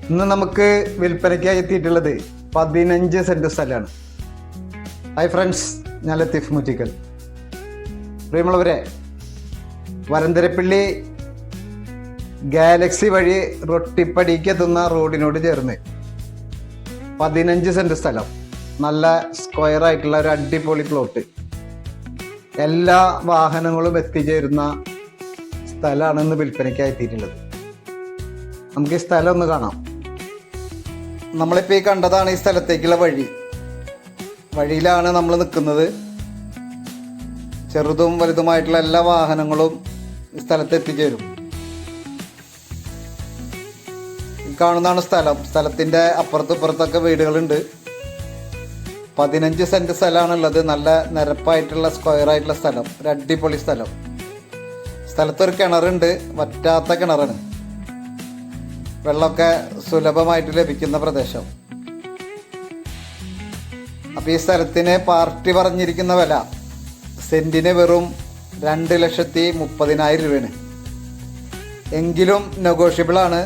ഇന്ന് നമുക്ക് വിൽപ്പനയ്ക്കായി എത്തിയിട്ടുള്ളത് 15 സെന്റ് സ്ഥലമാണ്. ഹായ് ഫ്രണ്ട്സ്, ഞാൻ ലത്തീഫ് മുറ്റിക്കൽ. പ്രിയമുള്ളവരെ, വരന്തരപ്പള്ളി ഗാലക്സി വഴി റൊട്ടിപ്പടിക്ക് എത്തുന്ന റോഡിനോട് ചേർന്ന് 15 സെന്റ് സ്ഥലം, നല്ല സ്ക്വയർ ആയിട്ടുള്ള ഒരു അടിപൊളി പ്ലോട്ട്, എല്ലാ വാഹനങ്ങളും എത്തിച്ചേരുന്ന സ്ഥലമാണ് ഇന്ന് വിൽപ്പനയ്ക്കായി എത്തിയിട്ടുള്ളത്. നമുക്ക് ഈ സ്ഥലം ഒന്ന് കാണാം. നമ്മളിപ്പോൾ ഈ കണ്ടതാണ് ഈ സ്ഥലത്തേക്കുള്ള വഴിയിലാണ് നമ്മൾ നിൽക്കുന്നത്. ചെറുതും വലുതുമായിട്ടുള്ള എല്ലാ വാഹനങ്ങളും ഈ സ്ഥലത്ത് എത്തിച്ചേരും. ഈ കാണുന്നതാണ് സ്ഥലത്തിൻ്റെ അപ്പുറത്തും ഇപ്പുറത്തൊക്കെ വീടുകളുണ്ട്. 15 സെന്റ് സ്ഥലമാണുള്ളത്. നല്ല നിരപ്പായിട്ടുള്ള സ്ക്വയർ ആയിട്ടുള്ള സ്ഥലം, ഒരു അടിപൊളി സ്ഥലം. സ്ഥലത്തൊരു കിണറുണ്ട്, വറ്റാത്ത കിണറാണ്. വെള്ളമൊക്കെ സുലഭമായിട്ട് ലഭിക്കുന്ന പ്രദേശം. അപ്പോൾ ഈ സ്ഥലത്തിന് പാർട്ടി പറഞ്ഞിരിക്കുന്ന വില സെന്റിന് വെറും 2,30,000 രൂപയാണ്. എങ്കിലും നെഗോഷ്യബിളാണ്.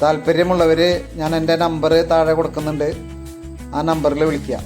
താല്പര്യമുള്ളവർ ഞാൻ എൻ്റെ നമ്പർ താഴെ കൊടുക്കുന്നുണ്ട്, ആ നമ്പറിൽ വിളിക്കുക.